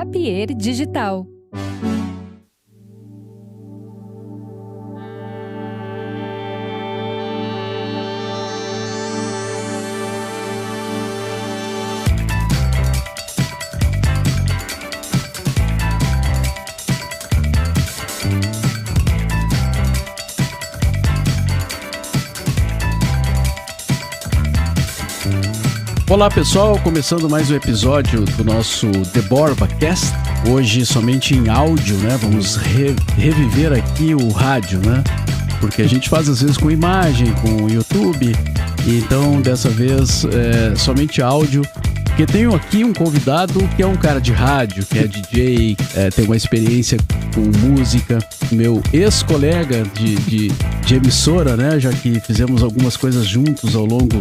Papier Digital. Olá pessoal, começando mais um episódio do nosso The Borba Cast, hoje somente em áudio, né? Vamos reviver aqui o rádio, né? Porque a gente faz às vezes com imagem, com YouTube, então dessa vez somente áudio, porque tenho aqui um convidado que é um cara de rádio, que é DJ, tem uma experiência com música, meu ex-colega de emissora, né? Já que fizemos algumas coisas juntos ao longo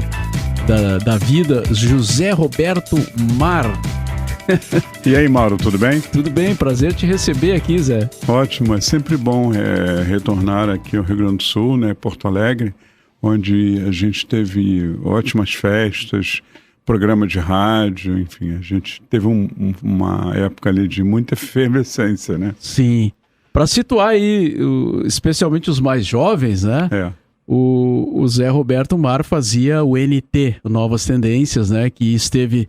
da vida, José Roberto Mar. E aí, Mauro, tudo bem? Tudo bem, prazer te receber aqui, Zé. Ótimo, é sempre bom retornar aqui ao Rio Grande do Sul, né, Porto Alegre, onde a gente teve ótimas festas, programa de rádio, enfim, a gente teve uma época ali de muita efervescência, né? Sim, para situar aí, especialmente os mais jovens, né? O Zé Roberto Mar fazia o NT, Novas Tendências, né? Que esteve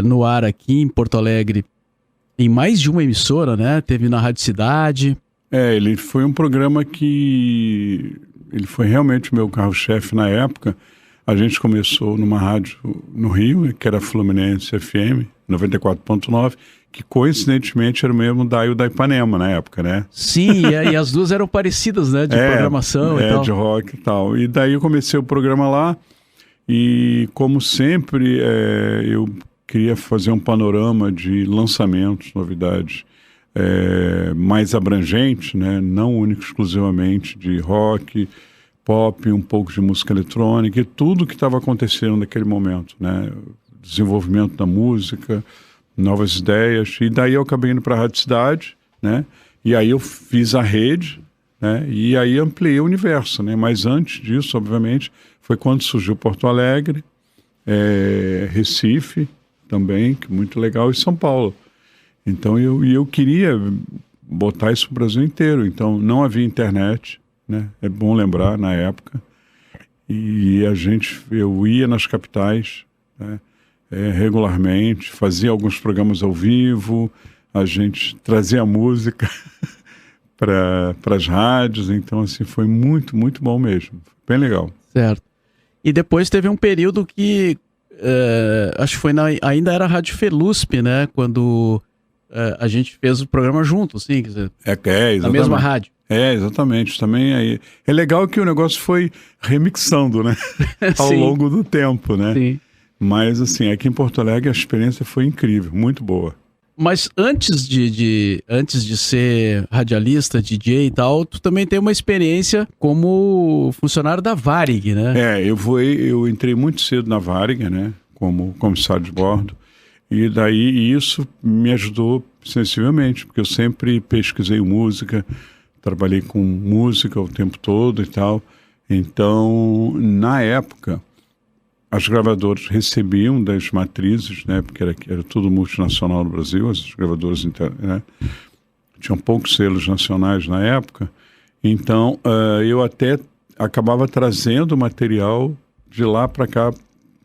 no ar aqui em Porto Alegre em mais de uma emissora, né? Teve na Rádio Cidade. Ele foi um programa que... Ele foi realmente o meu carro-chefe na época. A gente começou numa rádio no Rio, que era a Fluminense FM, 94.9, que coincidentemente era o mesmo da Ipanema na época, né? Sim, e as duas eram parecidas, né? De programação e tal. De rock e tal. E daí eu comecei o programa lá e, como sempre, eu queria fazer um panorama de lançamentos, novidades mais abrangente, né? Não único exclusivamente de rock, pop, um pouco de música eletrônica e tudo que estava acontecendo naquele momento, né? Desenvolvimento da música, novas ideias, e daí eu acabei indo para a Rádio Cidade, né? E aí eu fiz a rede, né? E aí ampliei o universo, né? Mas antes disso, obviamente, foi quando surgiu Porto Alegre, Recife também, que muito legal, e São Paulo. Então eu queria botar isso no Brasil inteiro, então não havia internet, né? É bom lembrar, na época, e eu ia nas capitais, né? Regularmente, fazia alguns programas ao vivo, a gente trazia música para as rádios, então assim, foi muito, muito bom mesmo, bem legal. Certo. E depois teve um período que, acho que foi ainda era a Rádio Felusp, né, quando a gente fez o programa junto, assim, quer dizer, na mesma rádio. Exatamente, também aí. É legal que o negócio foi remixando, né, ao longo do tempo, né. Sim. Mas, assim, aqui em Porto Alegre a experiência foi incrível, muito boa. Mas antes de ser radialista, DJ e tal, tu também tem uma experiência como funcionário da Varig, né? Eu entrei muito cedo na Varig, né, como comissário de bordo, e daí isso me ajudou sensivelmente, porque eu sempre pesquisei música, trabalhei com música o tempo todo e tal. Então, na época, as gravadoras recebiam das matrizes, né, porque era tudo multinacional no Brasil, as gravadoras, né, tinham poucos selos nacionais na época, então eu até acabava trazendo material de lá para cá,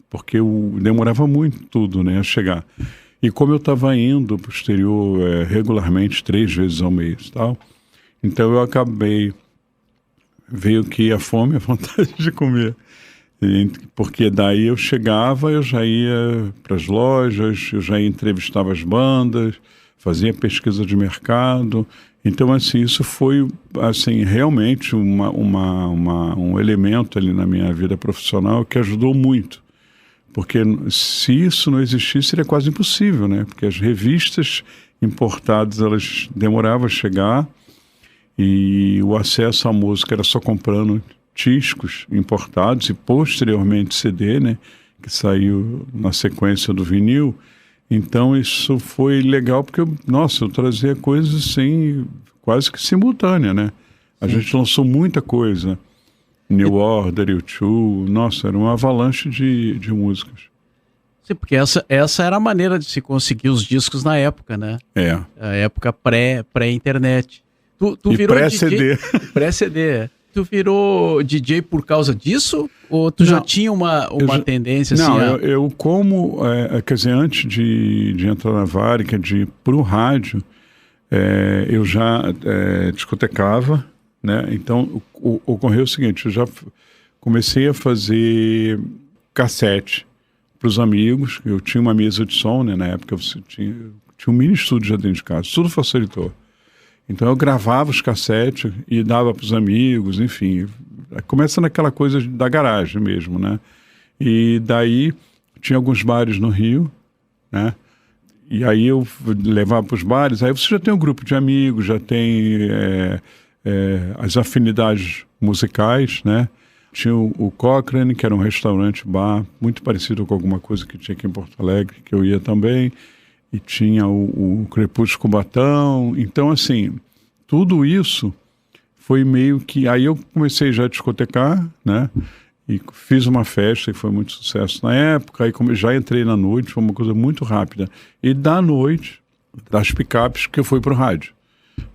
porque demorava muito tudo, né, a chegar. E como eu estava indo para o exterior regularmente, 3 vezes ao mês, tal, então eu acabei, veio que a fome e a vontade de comer. Porque daí eu chegava, eu já ia para as lojas, eu já entrevistava as bandas, fazia pesquisa de mercado. Então, assim, isso foi, assim, realmente um elemento ali na minha vida profissional que ajudou muito. Porque se isso não existisse, seria quase impossível, né? Porque as revistas importadas, elas demoravam a chegar e o acesso à música era só comprando discos importados e posteriormente CD, né, que saiu na sequência do vinil. Então isso foi legal porque eu trazia coisas assim quase que simultânea, né? A gente lançou muita coisa, New Order, U2, era uma avalanche de músicas. Sim, porque essa era a maneira de se conseguir os discos na época, né? A época pré-internet. Tu E virou pré-CD. DJ, pré-CD. Tu virou DJ por causa disso? Ou tu já tinha uma tendência assim? Não, eu como, quer dizer, antes de entrar na Varig, de ir para o rádio, eu já discotecava, né? Então, ocorreu o seguinte, eu já comecei a fazer cassete para os amigos. Eu tinha uma mesa de som, né? Na época você tinha um mini estúdio já dentro de casa, tudo facilitou. Então eu gravava os cassetes e dava para os amigos, enfim. Começa naquela coisa da garagem mesmo, né? E daí tinha alguns bares no Rio, né? E aí eu levava para os bares, aí você já tem um grupo de amigos, já tem as afinidades musicais, né? Tinha o Cochrane, que era um restaurante-bar, muito parecido com alguma coisa que tinha aqui em Porto Alegre, que eu ia também. E tinha o Crepúsculo Cubatão. Então, assim, tudo isso foi meio que... Aí eu comecei já a discotecar, né? E fiz uma festa que foi muito sucesso na época. Aí já entrei na noite, foi uma coisa muito rápida. E da noite, das picapes, que eu fui para o rádio.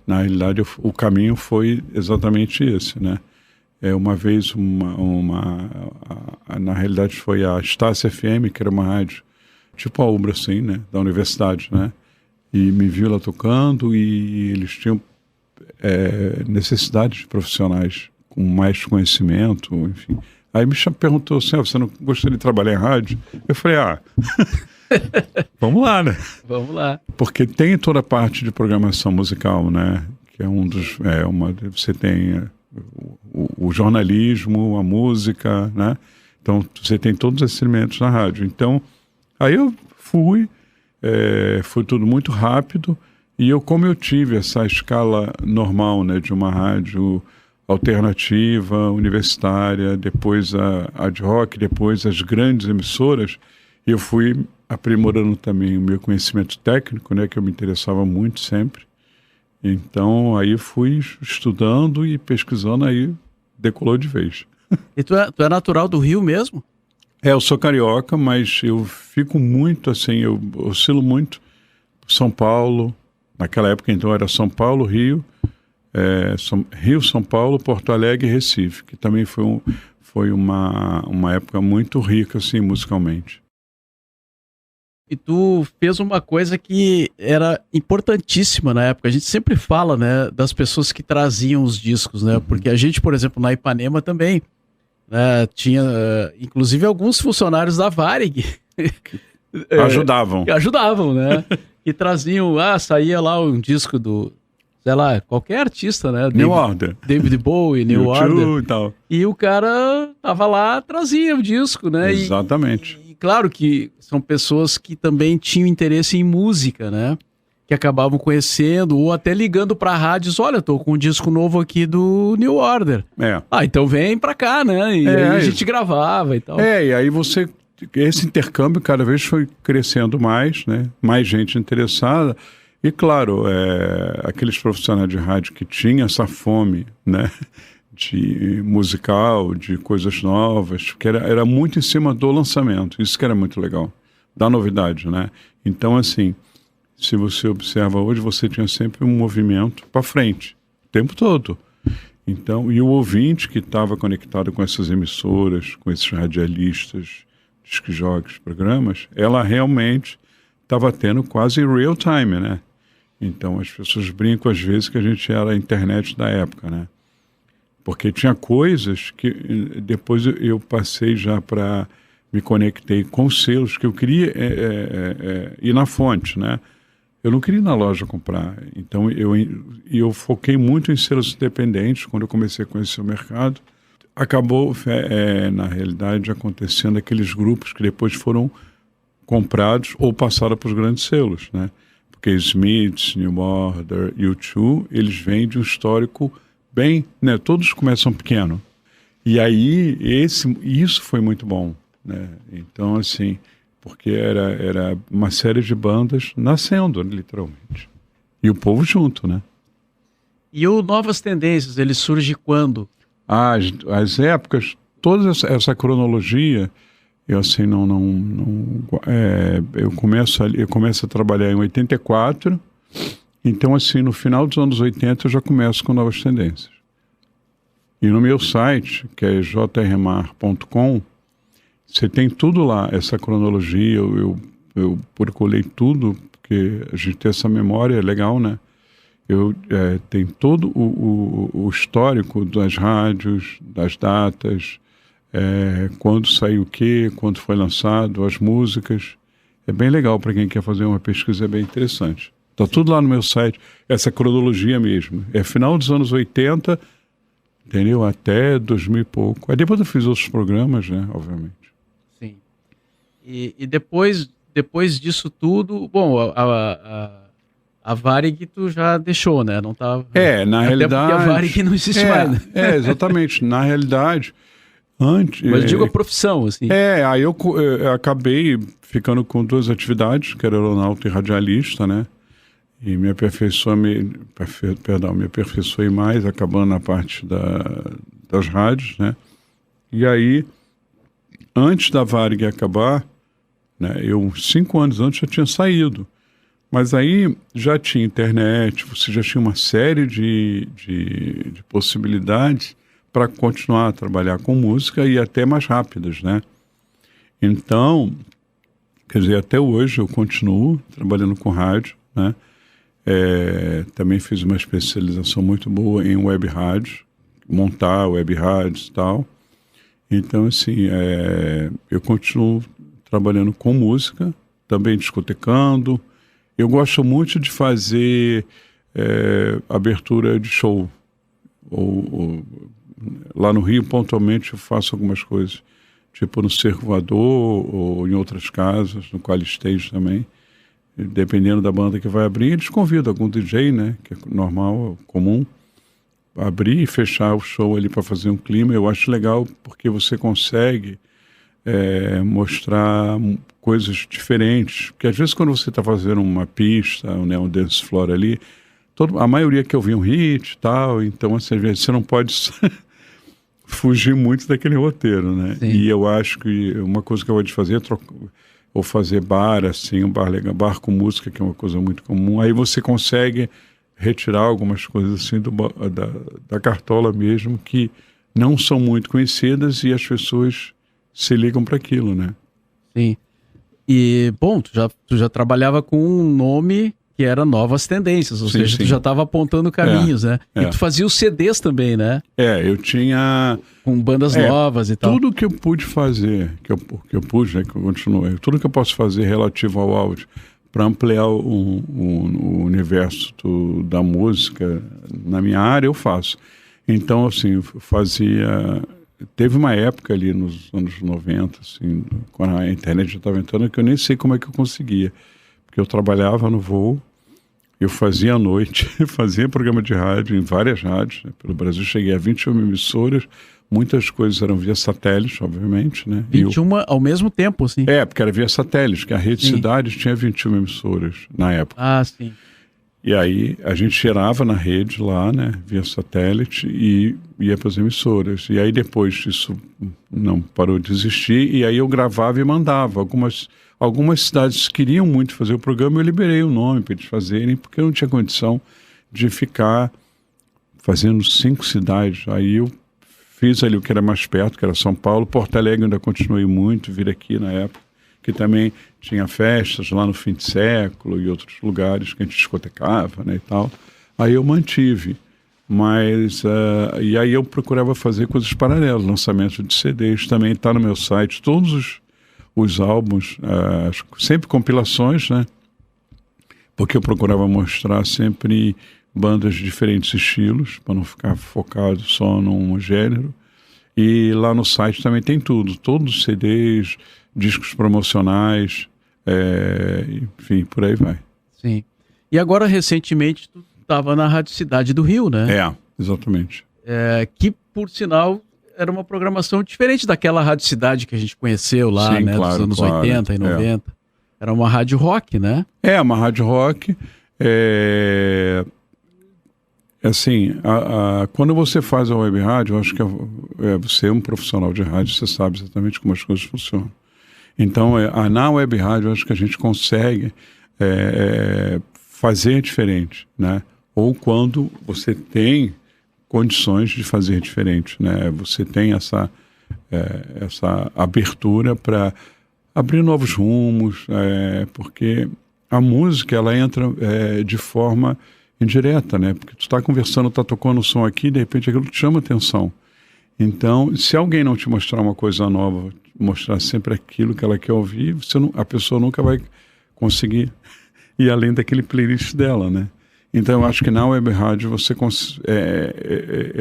Na realidade, o caminho foi exatamente esse, né? Uma vez, na realidade, foi a Estácio FM, que era uma rádio tipo a Ubra, assim, né, da universidade, né, e me viu lá tocando e eles tinham necessidade de profissionais com mais conhecimento, enfim. Aí me perguntou assim, você não gostaria de trabalhar em rádio? Eu falei, vamos lá, né? Vamos lá. Porque tem toda a parte de programação musical, né, que é você tem o jornalismo, a música, né, então você tem todos esses elementos na rádio, então aí eu fui tudo muito rápido, e como eu tive essa escala normal, né, de uma rádio alternativa, universitária, depois a ad hoc, depois as grandes emissoras, eu fui aprimorando também o meu conhecimento técnico, né, que eu me interessava muito sempre. Então aí fui estudando e pesquisando, aí decolou de vez. E tu é natural do Rio mesmo? Eu sou carioca, mas eu fico muito assim, eu oscilo muito. São Paulo, naquela época então era São Paulo, Rio, Rio, São Paulo, Porto Alegre e Recife, que também foi uma época muito rica assim, musicalmente. E tu fez uma coisa que era importantíssima na época. A gente sempre fala, né, das pessoas que traziam os discos, né? Porque a gente, por exemplo, na Ipanema também, tinha, inclusive, alguns funcionários da Varig ajudavam, né? Que traziam, saía lá um disco do, sei lá, qualquer artista, né? New Order. David Bowie, New Order. E tal. E o cara tava lá, trazia o disco, né? Exatamente. E claro que são pessoas que também tinham interesse em música, né? Que acabavam conhecendo ou até ligando para rádios, olha, tô com um disco novo aqui do New Order. Então vem pra cá, né? E aí a gente gravava e tal. E aí esse intercâmbio cada vez foi crescendo mais, né? Mais gente interessada. E claro, aqueles profissionais de rádio que tinham essa fome, né? De musical, de coisas novas, que era muito em cima do lançamento. Isso que era muito legal, da novidade, né? Então, assim, se você observa hoje, você tinha sempre um movimento para frente, o tempo todo. Então, e o ouvinte que estava conectado com essas emissoras, com esses radialistas, disc jockeys, programas, ela realmente estava tendo quase real time, né? Então, as pessoas brincam às vezes que a gente era a internet da época, né? Porque tinha coisas que depois eu passei já para... me conectei com selos que eu queria ir na fonte, né? Eu não queria ir na loja comprar. Então, eu foquei muito em selos independentes quando eu comecei a conhecer o mercado. Acabou, na realidade, acontecendo aqueles grupos que depois foram comprados ou passaram para os grandes selos, né? Porque Smiths, New Order, U2, eles vêm de um histórico bem, né? Todos começam pequeno. E aí, isso foi muito bom, né? Então, assim, porque era uma série de bandas nascendo, literalmente. E o povo junto, né? E o Novas Tendências, ele surge quando? As épocas, toda essa cronologia, Eu assim, eu começo a trabalhar em 84, então assim, no final dos anos 80 eu já começo com Novas Tendências. E no meu site, que é jrmar.com, você tem tudo lá, essa cronologia, eu procurei tudo, porque a gente tem essa memória legal, né? Tem todo o histórico das rádios, das datas, quando saiu o quê, quando foi lançado, as músicas. É bem legal para quem quer fazer uma pesquisa, é bem interessante. Está tudo lá no meu site, essa cronologia mesmo. É final dos anos 80, entendeu? Até 2000 e pouco. Aí depois eu fiz outros programas, né? Obviamente. Sim. E depois disso tudo, bom, a Varig tu já deixou, né? Não tava... Na realidade... Até porque a Varig não existe mais, né? Exatamente. Na realidade... Mas eu digo a profissão, assim. Aí eu acabei ficando com duas atividades, que era aeronauta e radialista, né? E me aperfeiçoei mais, acabando na parte das rádios, né? E aí, antes da Varig acabar, né? 5 anos antes já tinha saído. Mas aí já tinha internet, você já tinha uma série de possibilidades para continuar a trabalhar com música e até mais rápidas, né? Então, quer dizer, até hoje eu continuo trabalhando com rádio, né? Também fiz uma especialização muito boa em web rádio, montar web rádios e tal. Então, assim, eu continuo trabalhando com música, também discotecando. Eu gosto muito de fazer abertura de show. Lá no Rio, pontualmente, eu faço algumas coisas, tipo no Cerco Voador ou em outras casas, no Qual Stage também. Dependendo da banda que vai abrir, eles convidam algum DJ, né, que é normal, comum, abrir e fechar o show ali para fazer um clima. Eu acho legal porque você consegue mostrar coisas diferentes. Porque às vezes quando você está fazendo uma pista, né, um dance floor ali, a maioria quer ouvir um hit e tal, então assim, às vezes você não pode fugir muito daquele roteiro, né? Sim. E eu acho que uma coisa que eu vou te fazer é ou fazer bar, assim, um bar legal, bar com música, que é uma coisa muito comum. Aí você consegue retirar algumas coisas assim da cartola mesmo, que não são muito conhecidas e as pessoas se ligam para aquilo, né? Sim. E, bom, tu já trabalhava com um nome que era Novas Tendências, ou seja, tu já estava apontando caminhos, né? E tu fazia os CDs também, né? Eu tinha... Com bandas novas e tal. Tudo que eu pude fazer, que eu pude, né, que eu continuei, tudo que eu posso fazer relativo ao áudio para ampliar o universo da música na minha área, eu faço. Então, assim, eu fazia... Teve uma época ali nos anos 90, assim, quando a internet já estava entrando, que eu nem sei como é que eu conseguia. Porque eu trabalhava no voo, eu fazia à noite, fazia programa de rádio em várias rádios, né, pelo Brasil. Cheguei a 21 emissoras, muitas coisas eram via satélite, obviamente, né? 21 ao mesmo tempo, assim? Porque era via satélite, que a Rede Cidades tinha 21 emissoras na época. Ah, sim. E aí a gente gerava na rede lá, né, via satélite, e ia para as emissoras. E aí depois isso não parou de existir, e aí eu gravava e mandava. Algumas cidades queriam muito fazer o programa, eu liberei o nome para eles fazerem, porque eu não tinha condição de ficar fazendo 5 cidades. Aí eu fiz ali o que era mais perto, que era São Paulo. Porto Alegre ainda continuei muito, vir aqui na época, que também tinha festas lá no fim de século e outros lugares que a gente discotecava, né, e tal. Aí eu mantive, mas e aí eu procurava fazer coisas paralelas, lançamento de CDs, também está no meu site, todos os álbuns, sempre compilações, né, porque eu procurava mostrar sempre bandas de diferentes estilos, para não ficar focado só num gênero. E lá no site também tem tudo, todos os CDs, discos promocionais, enfim, por aí vai. Sim. E agora, recentemente, tu estava na Rádio Cidade do Rio, né? Exatamente. Que, por sinal, era uma programação diferente daquela Rádio Cidade que a gente conheceu lá, né? Claro, dos anos 80 e 90. Era uma rádio rock, né? Uma rádio rock. Assim, quando você faz a web rádio, eu acho que você é um profissional de rádio, você sabe exatamente como as coisas funcionam. Então, na web rádio, eu acho que a gente consegue fazer diferente, né? Ou quando você tem condições de fazer diferente, né? Você tem essa abertura para abrir novos rumos, porque a música, ela entra de forma indireta, né? Porque tu está conversando, está tocando o som aqui, de repente aquilo te chama atenção. Então, se alguém não te mostrar uma coisa nova, mostrar sempre aquilo que ela quer ouvir, a pessoa nunca vai conseguir ir além daquele playlist dela, né? Então, eu acho que na web rádio você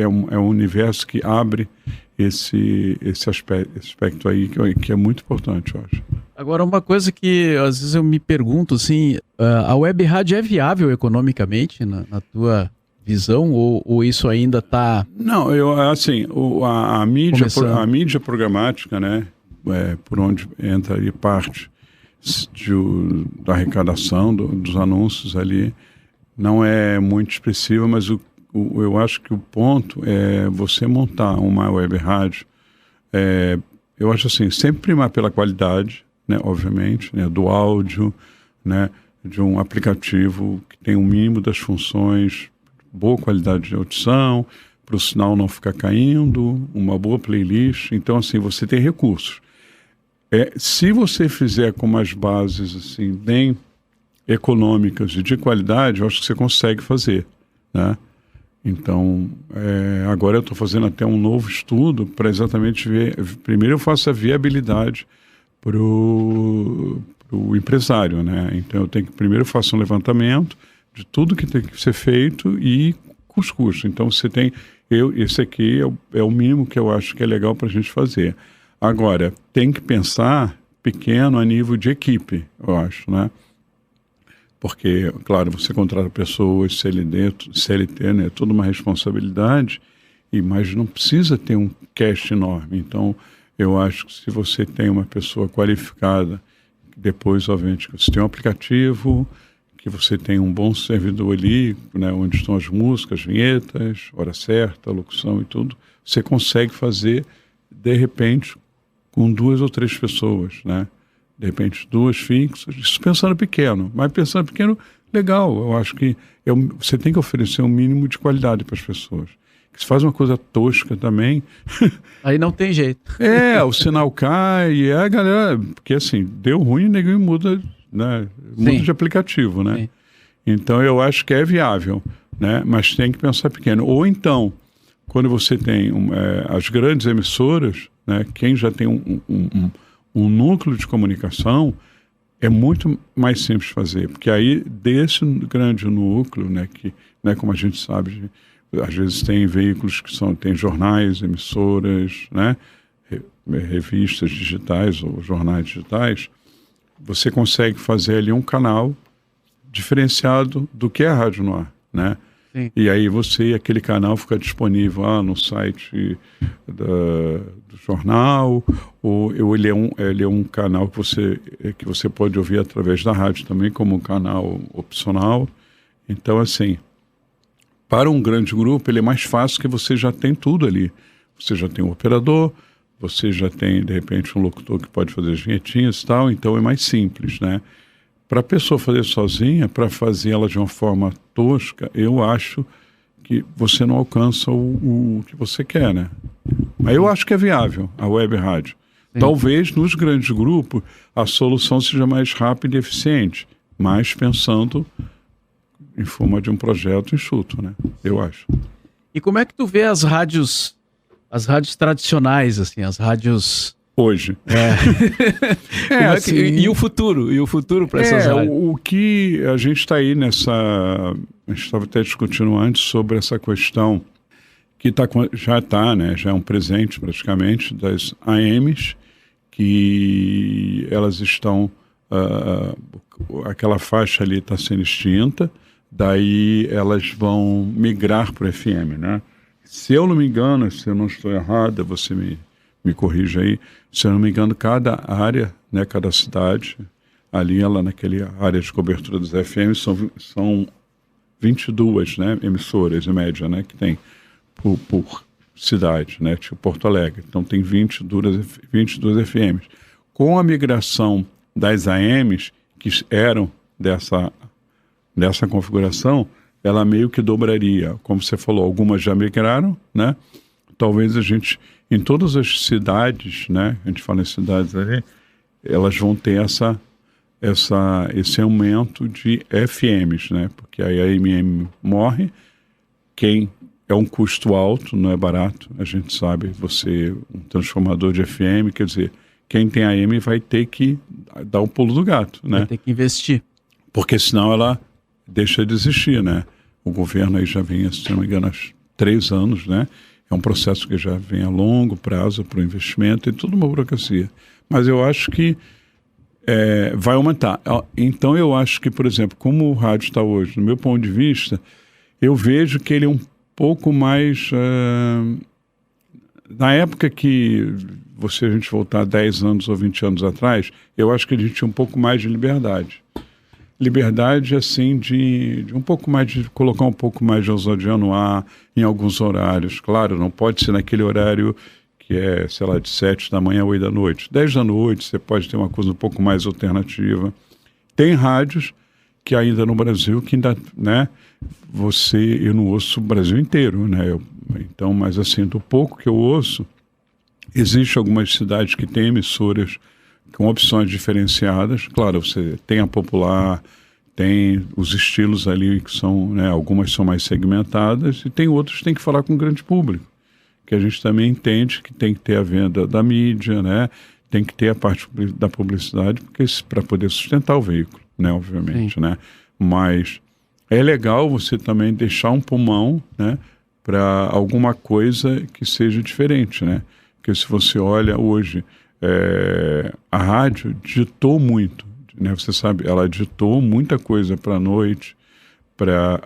um universo que abre esse aspecto aí que é muito importante, eu acho. Agora, uma coisa que às vezes eu me pergunto, assim, a web rádio é viável economicamente na tua visão, ou isso ainda está... Não, a mídia programática, né, por onde entra ali parte da arrecadação dos anúncios ali, não é muito expressiva, mas eu acho que o ponto é você montar uma web rádio, eu acho assim, sempre primar pela qualidade, né, obviamente, né, do áudio, né, de um aplicativo que tem o mínimo das funções, boa qualidade de audição, para o sinal não ficar caindo, uma boa playlist. Então, assim, você tem recursos. Se você fizer com umas bases assim, bem econômicas e de qualidade, eu acho que você consegue fazer, né? Então, agora eu estou fazendo até um novo estudo para exatamente ver. Primeiro eu faço a viabilidade para o empresário, né? Então eu tenho que primeiro faço um levantamento de tudo que tem que ser feito e com os custos. Então você tem, esse aqui é o mínimo que eu acho que é legal para a gente fazer. Agora, tem que pensar pequeno a nível de equipe, eu acho, né? Porque, claro, você contrata pessoas, CLT, né? É toda uma responsabilidade, mas não precisa ter um cash enorme. Então, eu acho que se você tem uma pessoa qualificada, depois, obviamente, que você tem um aplicativo, que você tem um bom servidor ali, né, onde estão as músicas, vinhetas, hora certa, locução e tudo, você consegue fazer, de repente, com 2 ou 3 pessoas, né? De repente, 2 fixas, isso pensando pequeno, mas pensando pequeno, legal, eu acho que você tem que oferecer um mínimo de qualidade para as pessoas. Se faz uma coisa tosca também... Aí não tem jeito. O sinal cai, e a galera... Porque assim, deu ruim, ninguém muda, né? Muda de aplicativo, né? Sim. Então eu acho que é viável, né? Mas tem que pensar pequeno. Ou então, quando você tem as grandes emissoras, né? Quem já tem um núcleo de comunicação, é muito mais simples fazer. Porque aí, desse grande núcleo, né? Que, né, como a gente sabe... Às vezes tem veículos tem jornais, emissoras, né? Revistas digitais ou jornais digitais. Você consegue fazer ali um canal diferenciado do que é a Rádio no Ar, né? Sim. E aí aquele canal fica disponível lá no site do jornal, ou ele é um canal que você pode ouvir através da rádio também, como um canal opcional. Então, assim... Para um grande grupo, ele é mais fácil que você já tem tudo ali. Você já tem um operador, você já tem, de repente, um locutor que pode fazer as vinhetinhas e tal, então é mais simples, né? Para a pessoa fazer sozinha, para fazer ela de uma forma tosca, eu acho que você não alcança o que você quer, né? Mas eu acho que é viável a web rádio. Sim. Talvez nos grandes grupos a solução seja mais rápida e eficiente, mas pensando... em forma de um projeto enxuto, né? Eu acho. E como é que tu vê as rádios tradicionais, assim, as rádios... Hoje. Assim, e o futuro para essas rádios? O que a gente está aí a gente estava até discutindo antes sobre essa questão que já está, né? Já é um presente praticamente das AMs, que elas estão... aquela faixa ali está sendo extinta, daí elas vão migrar para o FM, né? Se eu não me engano, se eu não estou errado, você me corrija aí, se eu não me engano, cada área, né, cada cidade, ali ela naquela área de cobertura dos FM, são 22, né, emissoras em média, né, que tem por cidade, né, tipo Porto Alegre. Então tem 22 FMs. com a migração das AMs, que eram dessa configuração, ela meio que dobraria. Como você falou, algumas já migraram, né? Talvez a gente, em todas as cidades, né? A gente fala em cidades ali, elas vão ter esse aumento de FMs, né? Porque aí a AM morre, quem é um custo alto, não é barato, a gente sabe, um transformador de FM, quer dizer, quem tem AM vai ter que dar o pulo do gato, né? Vai ter que investir. Porque senão ela deixa de existir, né? O governo aí já vem, se não me engano, há 3 anos, né? É um processo que já vem a longo prazo para o investimento, tem toda uma burocracia. Mas eu acho que vai aumentar. Então eu acho que, por exemplo, como o rádio está hoje, no meu ponto de vista, eu vejo que ele é um pouco mais... na época que a gente voltar 10 anos ou 20 anos atrás, eu acho que a gente tinha um pouco mais de liberdade. Liberdade, assim, de um pouco mais, de colocar um pouco mais de ousadia no ar, em alguns horários. Claro, não pode ser naquele horário que é, sei lá, de 7 da manhã a 8 da noite. 10 da noite, você pode ter uma coisa um pouco mais alternativa. Tem rádios que ainda no Brasil, que ainda, né, eu não ouço o Brasil inteiro, né? Então, mas assim, do pouco que eu ouço, existem algumas cidades que têm emissoras com opções diferenciadas. Claro, você tem a popular, tem os estilos ali que são, né, algumas são mais segmentadas e tem outras que tem que falar com o grande público, que a gente também entende que tem que ter a venda da mídia, né, tem que ter a parte da publicidade para poder sustentar o veículo, né, obviamente, Sim. né, mas é legal você também deixar um pulmão, né, para alguma coisa que seja diferente, né, porque se você olha hoje, a rádio ditou muito, né? Você sabe, ela ditou muita coisa para a noite, para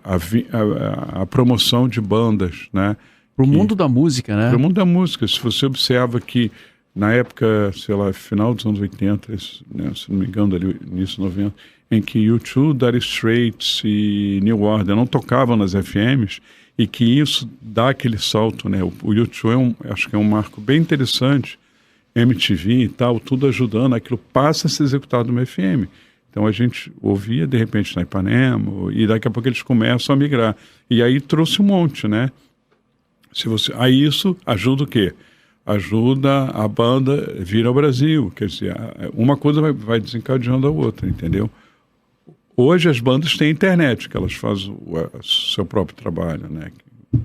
a promoção de bandas, né? Pro mundo da música, né? Para o mundo da música. Se você observa que na época, sei lá, final dos anos 80, né, se não me engano, ali, início de 90, em que U2, Dire Straits e New Order não tocavam nas FMs, e que isso dá aquele salto, né? O U2 acho que é um marco bem interessante, MTV e tal, tudo ajudando, aquilo passa a ser executado no FM. Então a gente ouvia de repente na Ipanema, e daqui a pouco eles começam a migrar. E aí trouxe um monte, né? Aí isso ajuda o quê? Ajuda a banda vir ao Brasil. Quer dizer, uma coisa vai desencadeando a outra, entendeu? Hoje as bandas têm internet, que elas fazem o seu próprio trabalho, né?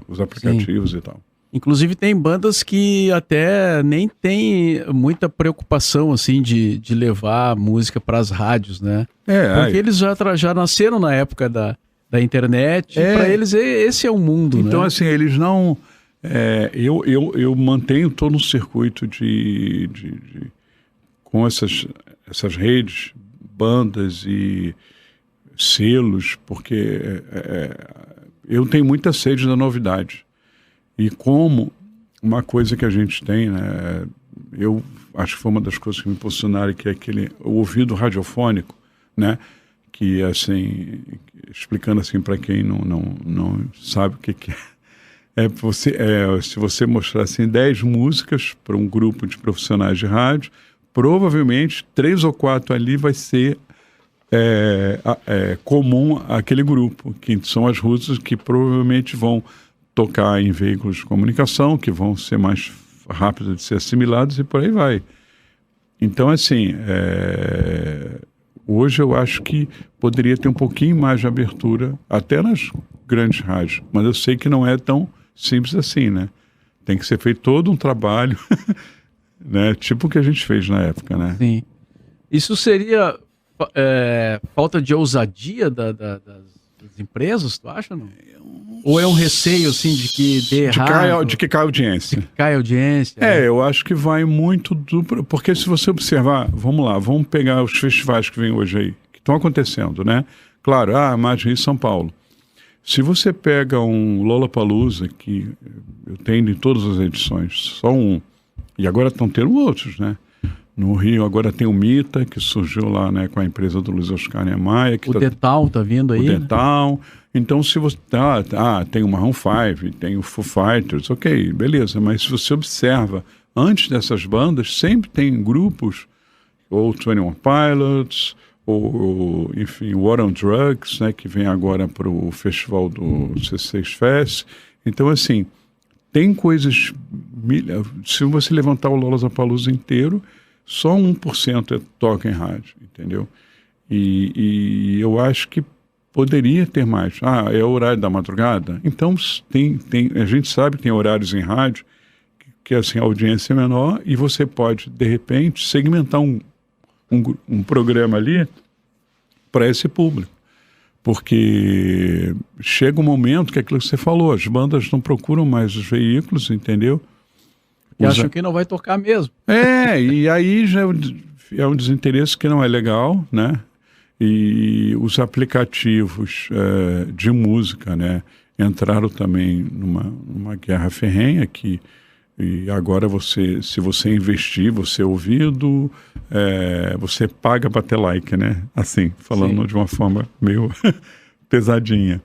Os aplicativos Sim. e tal. Inclusive tem bandas que até nem tem muita preocupação assim de levar música para as rádios, né? Porque eles já nasceram na época da internet, e para eles esse é o mundo, então, né? assim, eles não... eu mantenho todo um circuito com essas redes, bandas e selos, porque eu tenho muita sede da novidade. E como uma coisa que a gente tem, né, eu acho que foi uma das coisas que me impulsionaram, que é o ouvido radiofônico, né, que assim, explicando assim para quem não sabe o que é, se você mostrar assim 10 músicas para um grupo de profissionais de rádio, provavelmente 3 ou 4 ali vai ser comum àquele grupo, que são as músicas que provavelmente vão tocar em veículos de comunicação, que vão ser mais rápidos de ser assimilados e por aí vai. Então, assim, hoje eu acho que poderia ter um pouquinho mais de abertura, até nas grandes rádios, mas eu sei que não é tão simples assim, né? Tem que ser feito todo um trabalho, né? Tipo o que a gente fez na época, né? Sim. Isso seria falta de ousadia das empresas, tu acha, não? Ou é um receio, assim, de que dê errado? De que cai a audiência. De que cai a audiência. Eu acho que vai muito porque se você observar, vamos pegar os festivais que vêm hoje aí, que estão acontecendo, né? Claro, mais Rio e São Paulo. Se você pega um Lollapalooza, que eu tenho em todas as edições, só um, e agora estão tendo outros, né? No Rio agora tem o Mita, que surgiu lá, né, com a empresa do Luiz Oscar Niemeyer. O Detal tá vindo aí. O Detal. Então, se você... tem o Maroon 5, tem o Foo Fighters, ok, beleza. Mas se você observa, antes dessas bandas, sempre tem grupos ou 21 Pilots, ou enfim, War on Drugs, né, que vem agora para o festival do C6 Fest. Então, assim, tem coisas... Se você levantar o Lollapalooza inteiro, só 1% toca em rádio, entendeu? E eu acho que poderia ter mais. É o horário da madrugada? Então, a gente sabe que tem horários em rádio que assim, a audiência é menor e você pode, de repente, segmentar um programa ali para esse público. Porque chega um momento que é aquilo que você falou, as bandas não procuram mais os veículos, entendeu? E acham que não vai tocar mesmo. E aí já é um desinteresse que não é legal, né? E os aplicativos de música, né, entraram também numa guerra ferrenha e agora se você investir, você é ouvido, você paga para ter like, né? Assim, falando Sim. de uma forma meio pesadinha.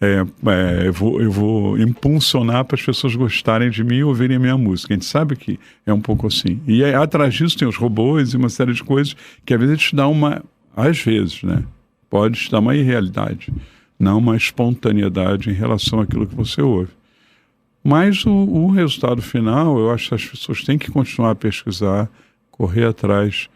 Eu vou impulsionar para as pessoas gostarem de mim e ouvirem a minha música. A gente sabe que é um pouco assim. E atrás disso tem os robôs e uma série de coisas que às vezes te dá às vezes, né? Pode te dar uma irrealidade, não uma espontaneidade em relação àquilo que você ouve. Mas o resultado final, eu acho que as pessoas têm que continuar a pesquisar, correr atrás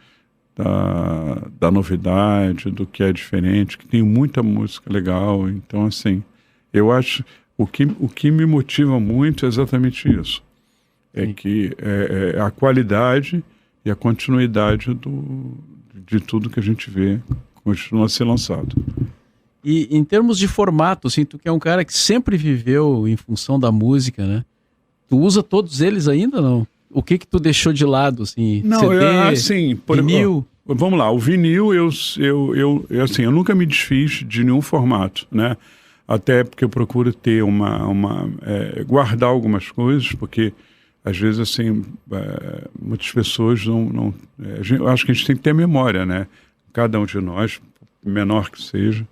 da novidade, do que é diferente, que tem muita música legal. Então, assim, eu acho... O que me motiva muito é exatamente isso. Que a qualidade e a continuidade de tudo que a gente vê continua a ser lançado. E em termos de formato, assim, tu que é um cara que sempre viveu em função da música, né? Tu usa todos eles ainda, não? O que tu deixou de lado, assim? Não, CD, vinil? Vamos lá, o vinil, eu nunca me desfiz de nenhum formato, né? Até porque eu procuro ter guardar algumas coisas, porque às vezes, assim, muitas pessoas eu acho que a gente tem que ter memória, né? Cada um de nós, menor que seja.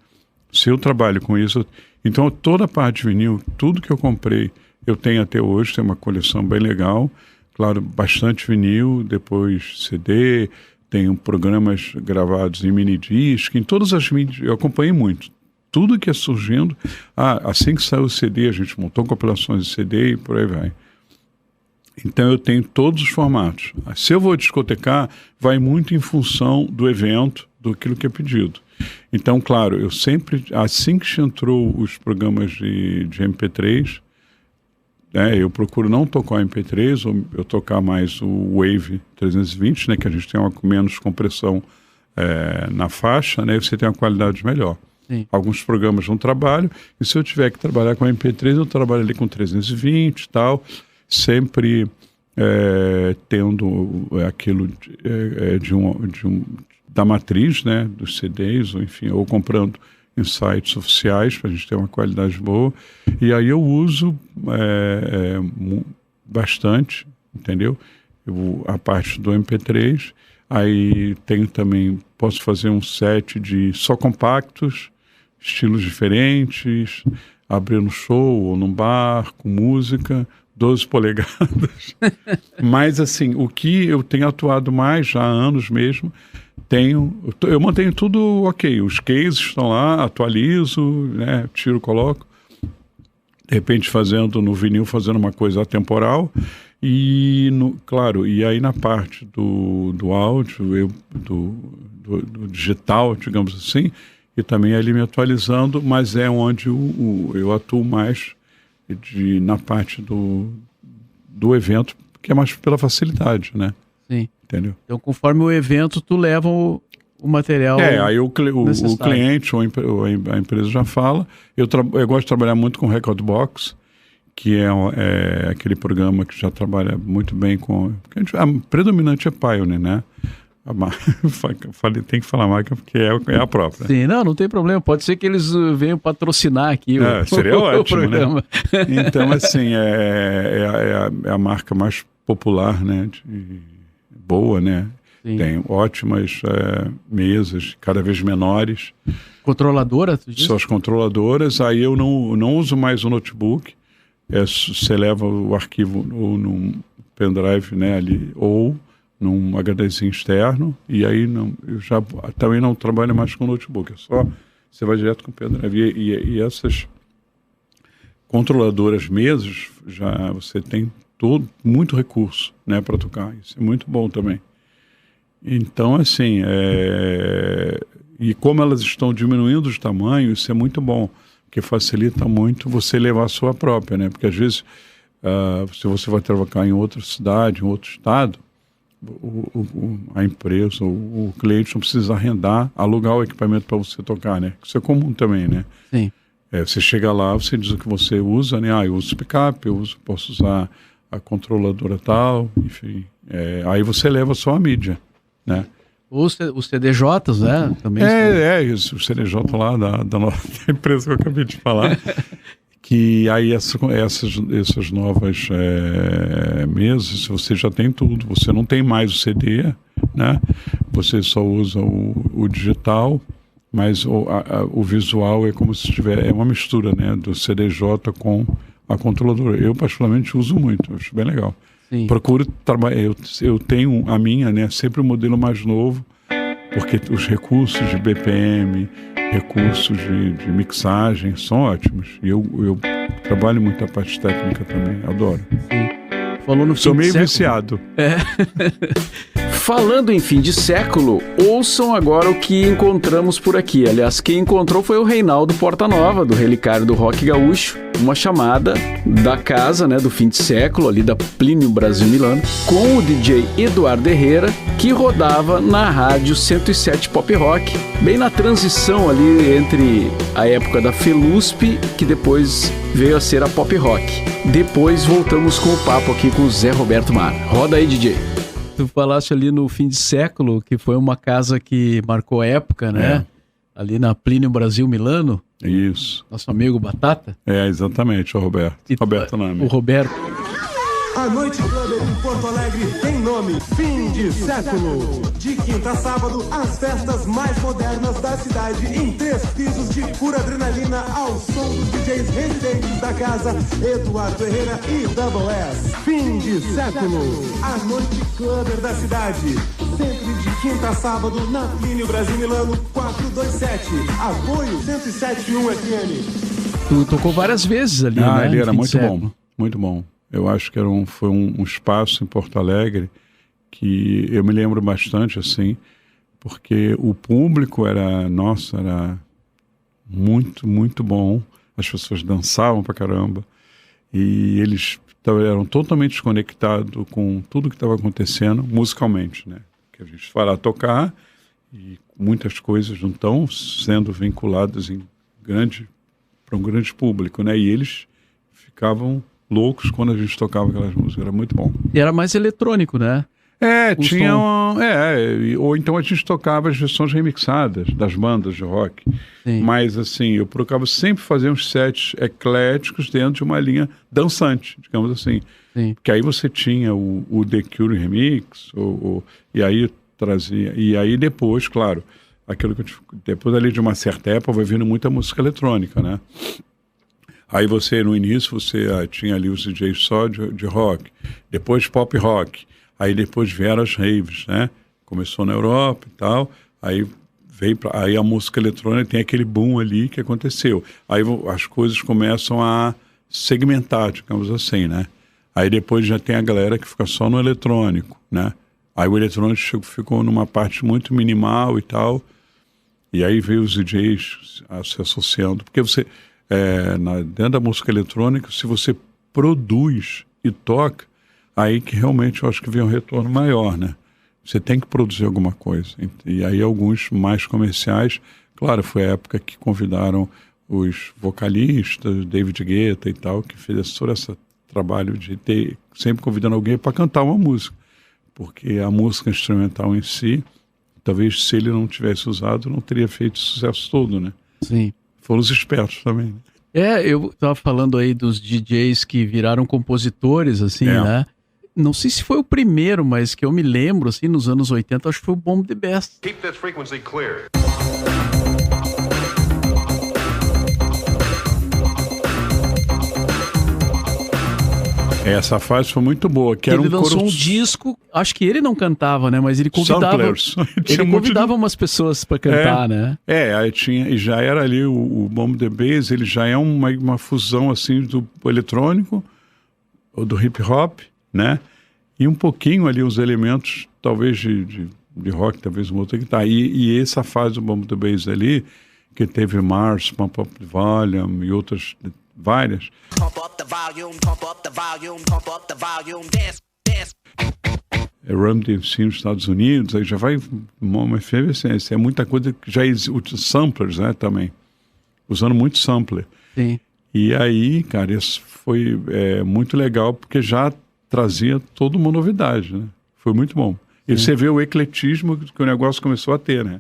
Se eu trabalho com isso, então toda a parte de vinil, tudo que eu comprei, eu tenho até hoje, tem uma coleção bem legal. Claro, bastante vinil, depois CD, tenho programas gravados em mini disc, em todas as mídias, eu acompanhei muito. Tudo que é surgindo, assim que saiu o CD, a gente montou compilações de CD e por aí vai. Então eu tenho todos os formatos. Se eu vou discotecar, vai muito em função do evento, daquilo que é pedido. Então, claro, eu sempre, assim que entrou os programas de MP3, né, eu procuro não tocar o MP3, ou eu tocar mais o Wave 320, né, que a gente tem menos compressão na faixa, né, você tem uma qualidade melhor. Sim. Alguns programas não trabalham, e se eu tiver que trabalhar com MP3, eu trabalho ali com 320 e tal, sempre tendo aquilo da matriz, né, dos CDs, ou enfim, ou comprando em sites oficiais para a gente ter uma qualidade boa. E aí eu uso bastante, entendeu? A parte do MP3. Aí tenho também, posso fazer um set de só compactos, estilos diferentes, abrir no show ou num bar, com música, 12 polegadas. Mas, assim, o que eu tenho atuado mais já há anos mesmo, eu mantenho tudo ok. Os cases estão lá, atualizo, né, tiro, coloco. De repente fazendo no vinil, fazendo uma coisa atemporal. E, claro, e aí na parte do áudio, do digital, digamos assim, e também ali me atualizando, mas é onde eu atuo mais na parte do evento, que é mais pela facilidade, né? Sim. Entendeu? Então, conforme o evento, tu leva o material aí o cliente ou a empresa já fala. Eu gosto de trabalhar muito com Record Box, que é aquele programa que já trabalha muito bem com... A predominante é Pioneer, né? Tem que falar a marca porque é a própria. Sim, não tem problema. Pode ser que eles venham patrocinar aqui seria ótimo, o programa. Né? Então, assim, é a marca mais popular, né? Boa, né? Sim. Tem ótimas mesas, cada vez menores. Controladora, tu diz? São as controladoras. Aí eu não uso mais o notebook. Você leva o arquivo ou num pendrive, né, ali, ou num HDzinho externo, e aí eu já também não trabalho mais com notebook, você vai direto com o pendrive. E essas controladoras mesas, já você tem muito recurso, né, para tocar. Isso é muito bom também. Então, assim, e como elas estão diminuindo de tamanho, isso é muito bom, porque facilita muito você levar a sua própria, né? Porque às vezes, se você vai trabalhar em outra cidade, em outro estado, a empresa, o cliente não precisa alugar o equipamento para você tocar, né? Isso é comum também, né? Sim. Você chega lá, você diz o que você usa, né? Eu uso picape, posso usar a controladora tal, enfim. Aí você leva só a mídia, né? Os CDJs, né? Também isso, o CDJ lá da nossa empresa que eu acabei de falar. Que aí essas novas mesas, você já tem tudo. Você não tem mais o CD, né? Você só usa o digital, mas o visual é como se é uma mistura, né? Do CDJ com a controladora. Eu particularmente uso muito, acho bem legal. Sim. Procuro trabalhar. Eu tenho a minha, né? Sempre o modelo mais novo, porque os recursos de BPM, recursos de mixagem são ótimos. E eu trabalho muito a parte técnica também, adoro. Sim. Falou no Sou meio viciado. Falando em fim de século, ouçam agora o que encontramos por aqui. Aliás, quem encontrou foi o Reinaldo Portanova, do Relicário do Rock Gaúcho, uma chamada da casa, né, do fim de século, ali da Plínio Brasil Milano, com o DJ Eduardo Herrera, que rodava na rádio 107 Pop Rock, bem na transição ali entre a época da Felusp, que depois veio a ser a Pop Rock. Depois voltamos com o papo aqui com o Zé Roberto Mar. Roda aí, DJ. Tu falaste ali no fim de século, que foi uma casa que marcou época, né? Ali na Plínio Brasil Milano. Isso. Nosso amigo Batata. Exatamente, o Roberto. Roberto Nami. O Roberto. A Noite Clubber em Porto Alegre tem nome: Fim de Século. De quinta a sábado, as festas mais modernas da cidade, em 3 pisos de pura adrenalina, ao som dos DJs residentes da casa, Eduardo Herrera e Double S. Fim de Século. A Noite Clubber da cidade, sempre de quinta a sábado, na Plínio Brasil Milano 427. Apoio 107.1 FM. Tu tocou várias vezes ali, né? Ele era muito bom, muito bom. Eu acho que foi um espaço em Porto Alegre que eu me lembro bastante, assim, porque o público era muito, muito bom. As pessoas dançavam pra caramba e eles eram totalmente desconectados com tudo que estava acontecendo musicalmente, né? Que a gente foi lá tocar e muitas coisas não estão sendo vinculadas para um grande público, né? E eles ficavam loucos quando a gente tocava aquelas músicas, era muito bom. E era mais eletrônico, né? Ou então a gente tocava as versões remixadas das bandas de rock. Sim. Mas assim, eu procurava sempre fazer uns sets ecléticos dentro de uma linha dançante, digamos assim. Sim. Porque aí você tinha o The Cure Remix, e aí trazia... E aí depois, claro, depois ali de uma certa época vai vindo muita música eletrônica, né? Aí no início você tinha ali os DJs só de rock, depois pop rock, aí depois vieram as raves, né? Começou na Europa e tal, aí aí a música eletrônica tem aquele boom ali que aconteceu. Aí as coisas começam a segmentar, digamos assim, né? Aí depois já tem a galera que fica só no eletrônico, né? Aí o eletrônico ficou numa parte muito minimal e tal, e aí veio os DJs se associando, porque dentro da música eletrônica, se você produz e toca, aí que realmente eu acho que vem um retorno maior, né? Você tem que produzir alguma coisa. E aí alguns mais comerciais, claro, foi a época que convidaram os vocalistas, David Guetta e tal, que fez todo esse trabalho de ter, sempre convidando alguém para cantar uma música. Porque a música instrumental em si, talvez se ele não tivesse usado, não teria feito o sucesso todo, né? Sim. Foram os espertos também. Eu tava falando aí dos DJs que viraram compositores, assim, né? Não sei se foi o primeiro, mas que eu me lembro, assim, nos anos 80, acho que foi o Bomb the Best. Keep this frequency clear. Essa fase foi muito boa, que era ele um lançou coro... um disco, acho que ele não cantava, né? Mas ele convidava, Samplers. Tinha ele muito convidava umas pessoas para cantar, né? Aí tinha, e já era ali o Bomb the Bass, ele já é uma fusão assim do eletrônico, ou do hip hop, né? E um pouquinho ali os elementos, talvez de rock, talvez uma outra guitarra. E essa fase do Bomb the Bass ali, que teve Mars, Pump Up the Volume e outras várias. Pump up the volume, pump up the volume, pump up the volume, dance, dance. Run DMC nos Estados Unidos, aí já vai uma efervescência. É muita coisa que já existe, samplers, né, também. Usando muito sampler. Sim. E aí, cara, isso foi muito legal, porque já trazia toda uma novidade, né? Foi muito bom. E você vê o ecletismo que o negócio começou a ter, né?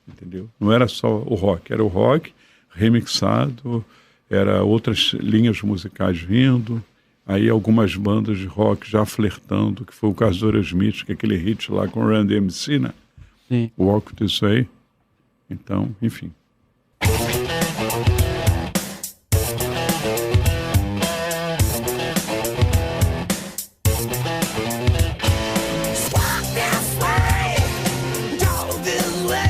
Entendeu? Não era só o rock, era o rock remixado, era outras linhas musicais vindo, aí algumas bandas de rock já flertando, que foi o caso do Aerosmith, que é aquele hit lá com o Run DMC, né? Sim. Walk This Way. Então, enfim.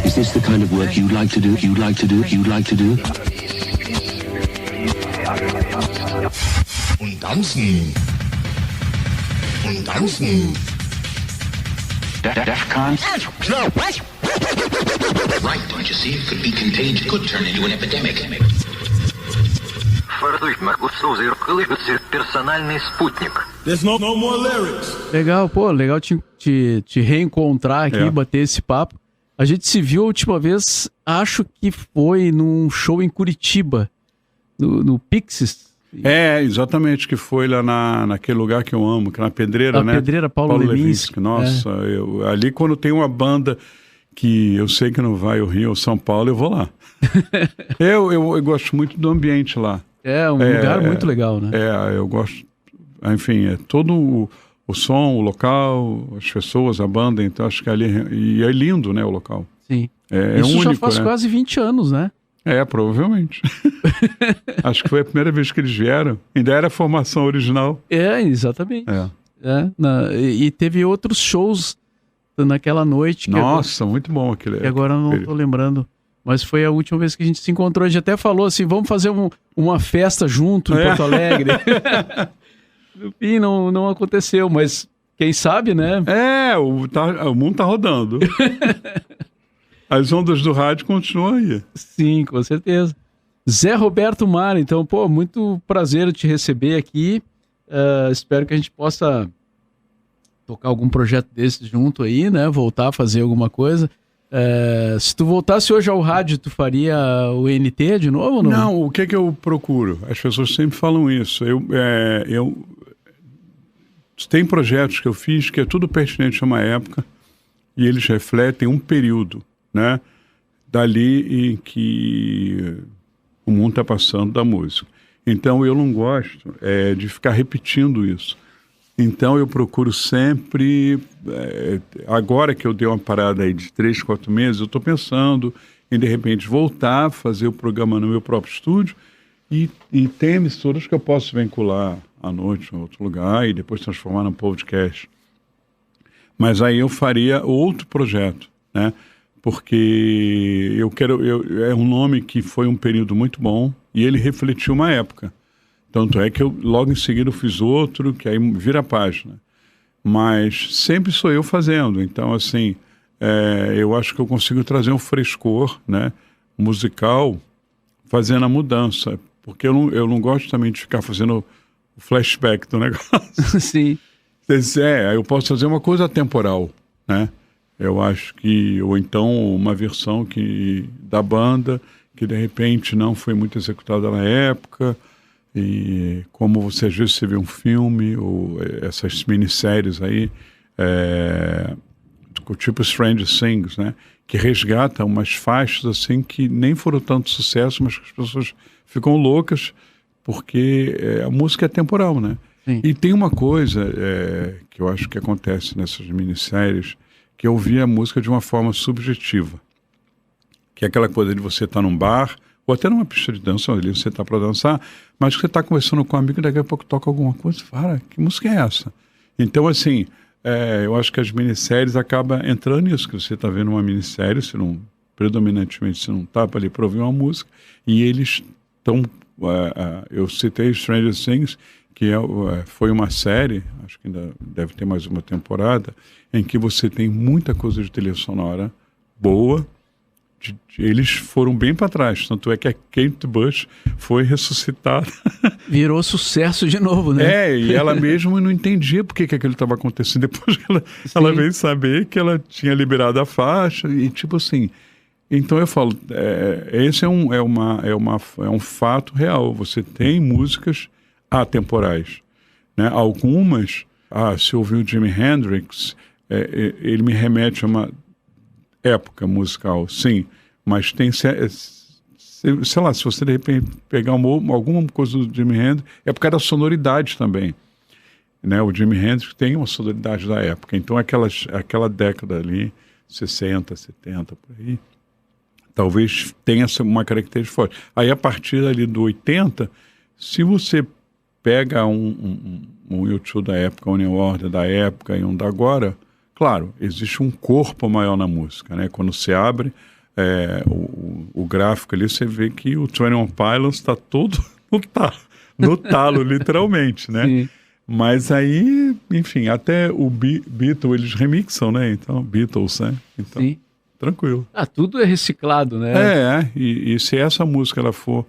Is this the kind of work you'd like to do? You'd like to do? You'd like to do? Und tanzen. Und tanzen. DEFCON? Right, don't you see? It could be contagious. Could turn into an epidemic. Персональный спутник. There's no more lyrics. Legal, pô, legal te reencontrar aqui, bater esse papo. A gente se viu a última vez, acho que foi num show em Curitiba, no Pixies. Exatamente, que foi lá naquele lugar que eu amo, que é na Pedreira, né? Na Pedreira, Paulo Leminski. Nossa, ali quando tem uma banda que eu sei que não vai ao Rio ou São Paulo, eu vou lá. eu gosto muito do ambiente lá. É um lugar muito legal, né? Eu gosto, enfim, é todo o som, o local, as pessoas, a banda, então acho que ali, e é lindo, né, o local. Sim. Isso único, já faz quase 20 anos, né? Provavelmente. Acho que foi a primeira vez que eles vieram. Ainda era a formação original. Exatamente. E teve outros shows naquela noite. Nossa, muito bom aquele. Que agora eu não tô lembrando. Mas foi a última vez que a gente se encontrou. A gente até falou assim, vamos fazer uma festa junto em Porto Alegre. No fim, não aconteceu, mas quem sabe, né? O mundo tá rodando. As ondas do rádio continuam aí. Sim, com certeza. Zé Roberto Mar, então, pô, muito prazer te receber aqui. Espero que a gente possa tocar algum projeto desse junto aí, né? Voltar a fazer alguma coisa. Se tu voltasse hoje ao rádio, tu faria o NT de novo ou não? Não, o que eu procuro? As pessoas sempre falam isso. Tem projetos que eu fiz que é tudo pertinente a uma época e eles refletem um período, né, dali em que o mundo está passando da música. Então eu não gosto de ficar repetindo isso. Então eu procuro sempre, agora que eu dei uma parada aí de 3, 4 meses, eu estou pensando em de repente voltar a fazer o programa no meu próprio estúdio e tem emissoras que eu posso vincular à noite em outro lugar e depois transformar num podcast. Mas aí eu faria outro projeto, né? Porque é um nome que foi um período muito bom e ele refletiu uma época. Tanto é que eu logo em seguida eu fiz outro, que aí vira a página. Mas sempre sou eu fazendo. Então, assim, eu acho que eu consigo trazer um frescor, né, musical fazendo a mudança. Porque eu não gosto também de ficar fazendo o flashback do negócio. Sim. Eu posso fazer uma coisa atemporal, né? Eu acho que, ou então uma versão da banda que de repente não foi muito executada na época, e como às vezes você vê um filme, ou essas minisséries aí, tipo Stranger Things, né? Que resgata umas faixas assim que nem foram tanto sucesso, mas que as pessoas ficam loucas, porque a música é temporal, né? Sim. E tem uma coisa que eu acho que acontece nessas minisséries, que eu ouvir a música de uma forma subjetiva. Que é aquela coisa de você estar num bar, ou até numa pista de dança, ali você está para dançar, mas você está conversando com um amigo e daqui a pouco toca alguma coisa e fala, que música é essa? Então, assim, eu acho que as minisséries acabam entrando nisso, que você está vendo uma minissérie, predominantemente você não está ali para ouvir uma música, e eles estão, eu citei Stranger Things, que foi uma série, acho que ainda deve ter mais uma temporada, em que você tem muita coisa de trilha sonora boa. Eles foram bem para trás, tanto é que a Kate Bush foi ressuscitada. Virou sucesso de novo, né? E ela mesma não entendia por que aquilo estava acontecendo. Depois que ela veio saber que ela tinha liberado a faixa, e tipo assim... Então eu falo, esse é um fato real. Você tem músicas atemporais, né? Algumas, se ouviu o Jimi Hendrix, ele me remete a uma época musical, sim, mas tem, sei lá, se você de repente pegar alguma coisa do Jimi Hendrix, é por causa da sonoridade também, né? O Jimi Hendrix tem uma sonoridade da época, então aquela década ali, 60, 70, por aí, talvez tenha uma característica forte. Aí a partir ali do 80, se você pega um YouTube da época, um New Order da época e um da agora, claro, existe um corpo maior na música, né? Quando você abre o gráfico ali, você vê que o 21 Pilots está todo no talo, literalmente, né? Sim. Mas aí, enfim, até o Beatles, eles remixam, né? Então, Beatles, né? Então, Sim. Tranquilo. Tudo é reciclado, né? E se essa música ela for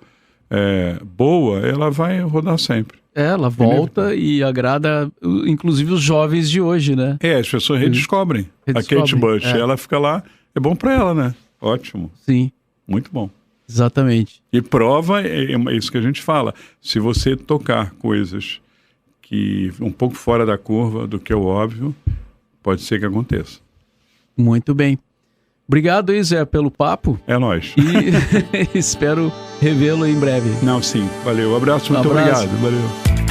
boa, ela vai rodar sempre. Ela volta e agrada, inclusive, os jovens de hoje, né? As pessoas redescobrem. A Kate Bush, ela fica lá, é bom pra ela, né? Ótimo. Sim. Muito bom. Exatamente. E prova, é isso que a gente fala, se você tocar coisas que um pouco fora da curva do que é o óbvio, pode ser que aconteça. Muito bem. Obrigado aí, Zé, pelo papo. É nóis. E espero revê-lo em breve. Não, sim. Valeu. Abraço, muito obrigado. Valeu.